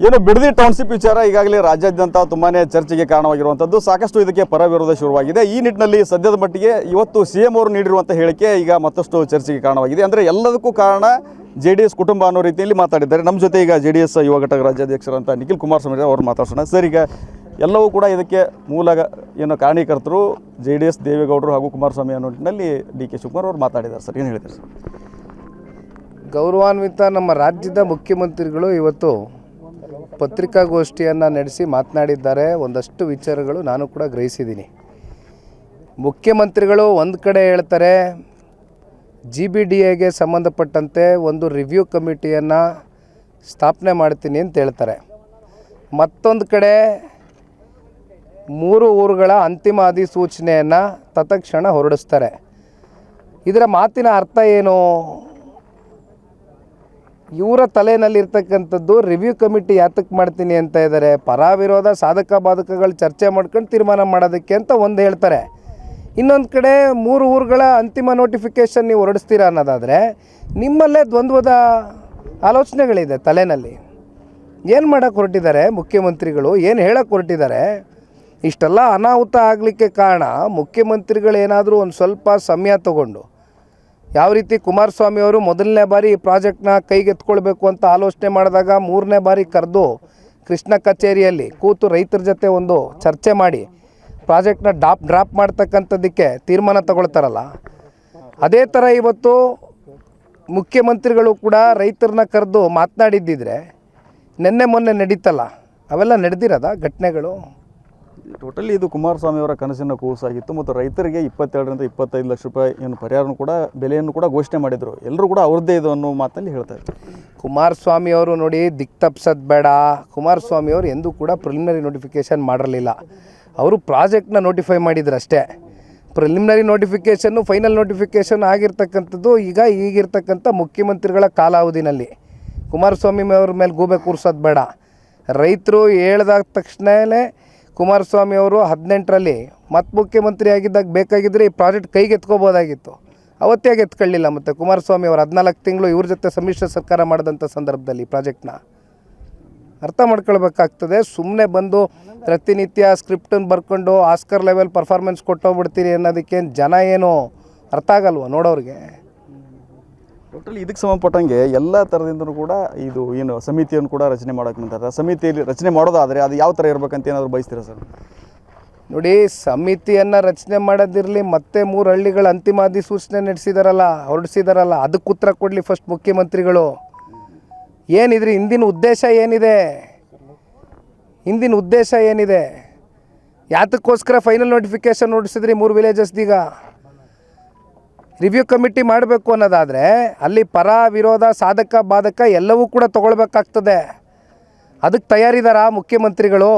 ಏನು ಬಿಡದಿ ಟೌನ್ಶಿಪ್ ವಿಚಾರ ಈಗಾಗಲೇ ರಾಜ್ಯಾದ್ಯಂತ ತುಂಬಾನೇ ಚರ್ಚೆಗೆ ಕಾರಣವಾಗಿರುವಂಥದ್ದು. ಸಾಕಷ್ಟು ಇದಕ್ಕೆ ಪರ ವಿರೋಧ ಶುರುವಾಗಿದೆ. ಈ ನಿಟ್ಟಿನಲ್ಲಿ ಸದ್ಯದ ಮಟ್ಟಿಗೆ ಇವತ್ತು ಸಿಎಂ ಅವರು ನೀಡಿರುವಂಥ ಹೇಳಿಕೆ ಈಗ ಮತ್ತಷ್ಟು ಚರ್ಚೆಗೆ ಕಾರಣವಾಗಿದೆ. ಅಂದರೆ ಎಲ್ಲದಕ್ಕೂ ಕಾರಣ JDS ಕುಟುಂಬ ಅನ್ನೋ ರೀತಿಯಲ್ಲಿ ಮಾತಾಡಿದ್ದಾರೆ. ನಮ್ಮ ಜೊತೆ ಈಗ JDS ಯುವ ಘಟಕ ರಾಜ್ಯಾಧ್ಯಕ್ಷರಂತ ನಿಖಿಲ್ ಕುಮಾರಸ್ವಾಮಿ ಅವರು ಮಾತಾಡ್ಸೋಣ. ಸರ್, ಈಗ ಎಲ್ಲವೂ ಕೂಡ ಇದಕ್ಕೆ ಮೂಲ ಏನು ಕಾರಣೀಕರ್ತರು JDS ದೇವೇಗೌಡರು ಹಾಗೂ ಕುಮಾರಸ್ವಾಮಿ ಅನ್ನೋ ನಿಟ್ಟಿನಲ್ಲಿ DK ಶಿವಕುಮಾರ್ ಅವರು ಮಾತಾಡಿದ್ದಾರೆ. ಸರ್, ಏನು ಹೇಳಿದ್ದಾರೆ ಸರ್? ಗೌರವಾನ್ವಿತ ನಮ್ಮ ರಾಜ್ಯದ ಮುಖ್ಯಮಂತ್ರಿಗಳು ಇವತ್ತು ಪತ್ರಿಕಾಗೋಷ್ಠಿಯನ್ನು ನಡೆಸಿ ಮಾತನಾಡಿದ್ದಾರೆ. ಒಂದಷ್ಟು ವಿಚಾರಗಳು ನಾನು ಕೂಡ ಗ್ರಹಿಸಿದ್ದೀನಿ. ಮುಖ್ಯಮಂತ್ರಿಗಳು ಒಂದು ಕಡೆ ಹೇಳ್ತಾರೆ GBDAಗೆ ಸಂಬಂಧಪಟ್ಟಂತೆ ಒಂದು ರಿವ್ಯೂ ಕಮಿಟಿಯನ್ನು ಸ್ಥಾಪನೆ ಮಾಡ್ತೀನಿ ಅಂತ ಹೇಳ್ತಾರೆ. ಮತ್ತೊಂದು ಕಡೆ 3 ಊರುಗಳ ಅಂತಿಮ ಅಧಿಸೂಚನೆಯನ್ನು ತತ್ಕ್ಷಣ ಹೊರಡಿಸ್ತಾರೆ. ಇದರ ಮಾತಿನ ಅರ್ಥ ಏನು? ಇವರ ತಲೆಯಲ್ಲಿರ್ತಕ್ಕಂಥದ್ದು ರಿವ್ಯೂ ಕಮಿಟಿ ಯಾತಕ್ಕೆ ಮಾಡ್ತೀನಿ ಅಂತ ಇದ್ದಾರೆ, ಪರ ವಿರೋಧ ಸಾಧಕ ಬಾಧಕಗಳು ಚರ್ಚೆ ಮಾಡ್ಕೊಂಡು ತೀರ್ಮಾನ ಮಾಡೋದಕ್ಕೆ ಅಂತ ಒಂದು ಹೇಳ್ತಾರೆ. ಇನ್ನೊಂದು ಕಡೆ 3 ಊರುಗಳ ಅಂತಿಮ ನೋಟಿಫಿಕೇಷನ್ ನೀವು ಹೊರಡಿಸ್ತೀರಾ ಅನ್ನೋದಾದರೆ ನಿಮ್ಮಲ್ಲೇ ದ್ವಂದ್ವದ ಆಲೋಚನೆಗಳಿದೆ ತಲೆಯಲ್ಲಿ. ಏನು ಮಾಡೋಕ್ಕೆ ಹೊರಟಿದ್ದಾರೆ ಮುಖ್ಯಮಂತ್ರಿಗಳು, ಏನು ಹೇಳಕ್ಕೆ ಹೊರಟಿದ್ದಾರೆ? ಇಷ್ಟೆಲ್ಲ ಅನಾಹುತ ಆಗಲಿಕ್ಕೆ ಕಾರಣ ಮುಖ್ಯಮಂತ್ರಿಗಳೇನಾದರೂ ಒಂದು ಸ್ವಲ್ಪ ಸಮಯ ತಗೊಂಡು, ಯಾವ ರೀತಿ ಕುಮಾರಸ್ವಾಮಿ ಅವರು ಮೊದಲನೇ ಬಾರಿ ಈ ಪ್ರಾಜೆಕ್ಟ್ನ ಕೈಗೆತ್ಕೊಳ್ಬೇಕು ಅಂತ ಆಲೋಚನೆ ಮಾಡಿದಾಗ 3ನೇ ಬಾರಿ ಕರೆದು ಕೃಷ್ಣ ಕಚೇರಿಯಲ್ಲಿ ಕೂತು ರೈತರ ಜೊತೆ ಒಂದು ಚರ್ಚೆ ಮಾಡಿ ಪ್ರಾಜೆಕ್ಟ್ನ ಡ್ರಾಪ್ ಮಾಡ್ತಕ್ಕಂಥದ್ದಕ್ಕೆ ತೀರ್ಮಾನ ತಗೊಳ್ತಾರಲ್ಲ, ಅದೇ ಥರ ಇವತ್ತು ಮುಖ್ಯಮಂತ್ರಿಗಳು ಕೂಡ ರೈತರನ್ನ ಕರೆದು ಮಾತನಾಡಿದ್ದಿದ್ರೆ ನಿನ್ನೆ ಮೊನ್ನೆ ನಡೀತಲ್ಲ, ಅವೆಲ್ಲ ನಡೆದಿರೋದ ಘಟನೆಗಳು? ಟೋಟಲಿ ಇದು ಕುಮಾರಸ್ವಾಮಿ ಅವರ ಕನಸಿನ ಕೂಸಾಗಿತ್ತು ಮತ್ತು ರೈತರಿಗೆ 22ರಿಂದ 25 ಲಕ್ಷ ರೂಪಾಯಿ ಏನು ಪರಿಹಾರನೂ ಕೂಡ ಬೆಲೆಯನ್ನು ಕೂಡ ಘೋಷಣೆ ಮಾಡಿದರು. ಎಲ್ಲರೂ ಕೂಡ ಅವ್ರದ್ದೇ ಇದು ಅನ್ನೋ ಮಾತಲ್ಲಿ ಹೇಳ್ತಾರೆ. ಕುಮಾರಸ್ವಾಮಿ ಅವರು ನೋಡಿ, ದಿಕ್ ತಪ್ಪಿಸೋದು ಬೇಡ. ಕುಮಾರಸ್ವಾಮಿ ಅವರು ಎಂದೂ ಕೂಡ ಪ್ರಿಲಿಮಿನರಿ ನೋಟಿಫಿಕೇಷನ್ ಮಾಡಿರಲಿಲ್ಲ. ಅವರು ಪ್ರಾಜೆಕ್ಟ್ನ ನೋಟಿಫೈ ಮಾಡಿದ್ರು ಅಷ್ಟೇ. ಪ್ರಿಲಿಮಿನರಿ ನೋಟಿಫಿಕೇಷನ್ನು ಫೈನಲ್ ನೋಟಿಫಿಕೇಷನ್ ಆಗಿರ್ತಕ್ಕಂಥದ್ದು ಈಗಿರ್ತಕ್ಕಂಥ ಮುಖ್ಯಮಂತ್ರಿಗಳ ಕಾಲಾವಧಿನಲ್ಲಿ. ಕುಮಾರಸ್ವಾಮಿ ಅವ್ರ ಮೇಲೆ ಗೂಬೆ ಕೂರಿಸೋದು ಬೇಡ. ರೈತರು ಹೇಳ್ದಾದ ತಕ್ಷಣವೇ ಕುಮಾರಸ್ವಾಮಿ ಅವರು 18ರಲ್ಲಿ ಮತ್ತೆ ಮುಖ್ಯಮಂತ್ರಿ ಆಗಿದ್ದಾಗ ಬೇಕಾಗಿದ್ದರೆ ಈ ಪ್ರಾಜೆಕ್ಟ್ ಕೈಗೆ ಎತ್ಕೋಬೋದಾಗಿತ್ತು. ಅವತ್ತೇ ಎತ್ಕೊಳ್ಳಿಲ್ಲ. ಮತ್ತು ಕುಮಾರಸ್ವಾಮಿ ಅವರು 14 ತಿಂಗಳು ಇವ್ರ ಜೊತೆ ಸಮ್ಮಿಶ್ರ ಸರ್ಕಾರ ಮಾಡಿದಂಥ ಸಂದರ್ಭದಲ್ಲಿ ಪ್ರಾಜೆಕ್ಟ್ನ ಅರ್ಥ ಮಾಡ್ಕೊಳ್ಬೇಕಾಗ್ತದೆ. ಸುಮ್ಮನೆ ಬಂದು ಪ್ರತಿನಿತ್ಯ ಸ್ಕ್ರಿಪ್ಟನ್ನು ಬರ್ಕೊಂಡು ಆಸ್ಕರ್ ಲೆವೆಲ್ ಪರ್ಫಾರ್ಮೆನ್ಸ್ ಕೊಟ್ಟೋಗ್ಬಿಡ್ತೀರಿ ಅನ್ನೋದಕ್ಕೆ ಜನ ಏನು ಅರ್ಥ ಆಗಲ್ವ ನೋಡೋರಿಗೆ? ಟೋಟಲಿ ಇದಕ್ಕೆ ಸಂಬಂಧಪಟ್ಟಂಗೆ ಎಲ್ಲ ಥರದಿಂದಲೂ ಕೂಡ ಇದು ಏನು ಸಮಿತಿಯನ್ನು ಕೂಡ ರಚನೆ ಮಾಡೋಕ್ಕೆ ನಿಂತಾರೆ. ಸಮಿತಿಯಲ್ಲಿ ರಚನೆ ಮಾಡೋದಾದರೆ ಅದು ಯಾವ ಥರ ಇರಬೇಕಂತ ಏನಾದರೂ ಬಯಸ್ತೀರಾ ಸರ್? ನೋಡಿ, ಸಮಿತಿಯನ್ನು ರಚನೆ ಮಾಡೋದಿರಲಿ, ಮತ್ತೆ 3 ಹಳ್ಳಿಗಳ ಅಂತಿಮ ಅಧಿಸೂಚನೆ ಹೊರಡಿಸಿದಾರಲ್ಲ, ಅದಕ್ಕೆ ಉತ್ತರ ಕೊಡಲಿ ಫಸ್ಟ್ ಮುಖ್ಯಮಂತ್ರಿಗಳು. ಏನಿದ್ರಿ ಹಿಂದಿನ ಉದ್ದೇಶ ಏನಿದೆ? ಯಾತಕ್ಕೋಸ್ಕರ ಫೈನಲ್ ನೋಟಿಫಿಕೇಷನ್ ಹೊರಡಿಸಿದ್ರಿ 3 ವಿಲೇಜಸ್ದೀಗ? ರಿವ್ಯೂ ಕಮಿಟಿ ಮಾಡಬೇಕು ಅನ್ನೋದಾದರೆ ಅಲ್ಲಿ ಪರ ವಿರೋಧ ಸಾಧಕ ಬಾಧಕ ಎಲ್ಲವೂ ಕೂಡ ತೊಗೊಳ್ಬೇಕಾಗ್ತದೆ. ಅದಕ್ಕೆ ತಯಾರಿದಾರಾ ಮುಖ್ಯಮಂತ್ರಿಗಳು?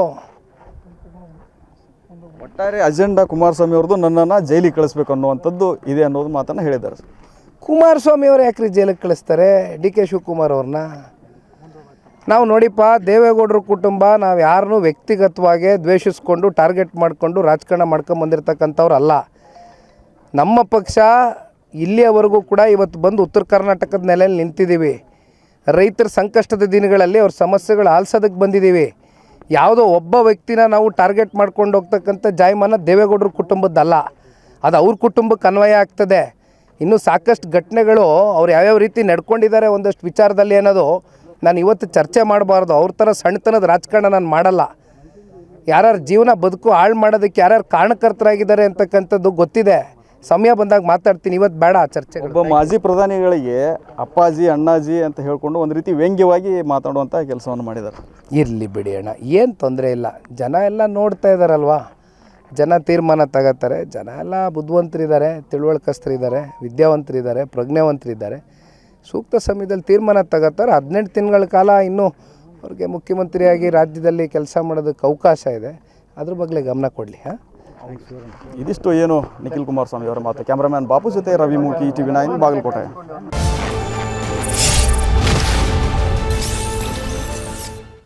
ಒಟ್ಟಾರೆ ಅಜೆಂಡಾ ಕುಮಾರಸ್ವಾಮಿ ಅವ್ರದ್ದು ನನ್ನನ್ನು ಜೈಲಿಗೆ ಕಳಿಸ್ಬೇಕು ಅನ್ನುವಂಥದ್ದು ಇದೆ ಅನ್ನೋದು ಮಾತನ್ನು ಹೇಳಿದ್ದಾರೆ. ಕುಮಾರಸ್ವಾಮಿ ಅವರು ಯಾಕ್ರಿ ಜೈಲಿಗೆ ಕಳಿಸ್ತಾರೆ DK ಶಿವಕುಮಾರ್ ಅವ್ರನ್ನ? ನಾವು ನೋಡಿಪ್ಪ, ದೇವೇಗೌಡರ ಕುಟುಂಬ ನಾವು ಯಾರನ್ನೂ ವ್ಯಕ್ತಿಗತವಾಗಿ ದ್ವೇಷಿಸ್ಕೊಂಡು ಟಾರ್ಗೆಟ್ ಮಾಡಿಕೊಂಡು ರಾಜಕಾರಣ ಮಾಡ್ಕೊಂಬಂದಿರ್ತಕ್ಕಂಥವ್ರು ಅಲ್ಲ. ನಮ್ಮ ಪಕ್ಷ ಇಲ್ಲಿಯವರೆಗೂ ಕೂಡ ಇವತ್ತು ಬಂದು ಉತ್ತರ ಕರ್ನಾಟಕದ ನೆಲೆಯಲ್ಲಿ ನಿಂತಿದ್ದೀವಿ. ರೈತರ ಸಂಕಷ್ಟದ ದಿನಗಳಲ್ಲಿ ಅವ್ರ ಸಮಸ್ಯೆಗಳು ಆಲಿಸೋದಕ್ಕೆ ಬಂದಿದ್ದೀವಿ. ಯಾವುದೋ ಒಬ್ಬ ವ್ಯಕ್ತಿನ ನಾವು ಟಾರ್ಗೆಟ್ ಮಾಡ್ಕೊಂಡು ಹೋಗ್ತಕ್ಕಂಥ ಜಾಯಮಾನ ದೇವೇಗೌಡರ ಕುಟುಂಬದ್ದಲ್ಲ, ಅದು ಅವ್ರ ಕುಟುಂಬಕ್ಕೆ ಅನ್ವಯ ಆಗ್ತದೆ. ಇನ್ನೂ ಸಾಕಷ್ಟು ಘಟನೆಗಳು ಅವ್ರು ಯಾವ್ಯಾವ ರೀತಿ ನಡ್ಕೊಂಡಿದ್ದಾರೆ ಒಂದಷ್ಟು ವಿಚಾರದಲ್ಲಿ ಅನ್ನೋದು ನಾನು ಇವತ್ತು ಚರ್ಚೆ ಮಾಡಬಾರ್ದು. ಅವ್ರ ಥರ ಸಣ್ಣತನದ ರಾಜಕಾರಣ ನಾನು ಮಾಡಲ್ಲ. ಯಾರ್ಯಾರ ಜೀವನ ಬದುಕು ಹಾಳು ಮಾಡೋದಕ್ಕೆ ಯಾರ್ಯಾರು ಕಾರಣಕರ್ತರಾಗಿದ್ದಾರೆ ಅಂತಕ್ಕಂಥದ್ದು ಗೊತ್ತಿದೆ. ಸಮಯ ಬಂದಾಗ ಮಾತಾಡ್ತೀನಿ, ಇವತ್ತು ಬೇಡ ಚರ್ಚೆ. ಒಬ್ಬ ಮಾಜಿ ಪ್ರಧಾನಿಗಳಿಗೆ ಅಪ್ಪಾಜಿ ಅಣ್ಣಾಜಿ ಅಂತ ಹೇಳ್ಕೊಂಡು ಒಂದು ರೀತಿ ವ್ಯಂಗ್ಯವಾಗಿ ಮಾತಾಡುವಂಥ ಕೆಲಸವನ್ನು ಮಾಡಿದ್ದಾರೆ. ಇರಲಿ ಬಿಡಿ ಅಣ್ಣ, ಏನು ತೊಂದರೆ ಇಲ್ಲ. ಜನ ಎಲ್ಲ ನೋಡ್ತಾ ಇದ್ದಾರಲ್ವಾ, ಜನ ತೀರ್ಮಾನ ತಗೋತಾರೆ. ಜನ ಎಲ್ಲ ಬುದ್ಧಿವಂತರಿದ್ದಾರೆ, ತಿಳುವಳಿಕಸ್ಥರಿದ್ದಾರೆ, ವಿದ್ಯಾವಂತರಿದ್ದಾರೆ, ಪ್ರಜ್ಞಾವಂತರಿದ್ದಾರೆ. ಸೂಕ್ತ ಸಮಯದಲ್ಲಿ ತೀರ್ಮಾನ ತಗೋತಾರೆ. 18 ತಿಂಗಳ ಕಾಲ ಇನ್ನೂ ಅವ್ರಿಗೆ ಮುಖ್ಯಮಂತ್ರಿಯಾಗಿ ರಾಜ್ಯದಲ್ಲಿ ಕೆಲಸ ಮಾಡೋದಕ್ಕೆ ಅವಕಾಶ ಇದೆ. ಅದ್ರ ಬಗ್ಗೆ ಗಮನ ಕೊಡಲಿ. ಇದಿಷ್ಟು ಏನು ನಿಖಿಲ್ ಕುಮಾರಸ್ವಾಮಿ ಅವರ ಮಾತು. ಕ್ಯಾಮ್ರಾಮ್ಯಾನ್ ಬಾಪು ಜೊತೆ ರವಿಮುಖಿ, TV9 ಬಾಗಲಕೋಟೆ.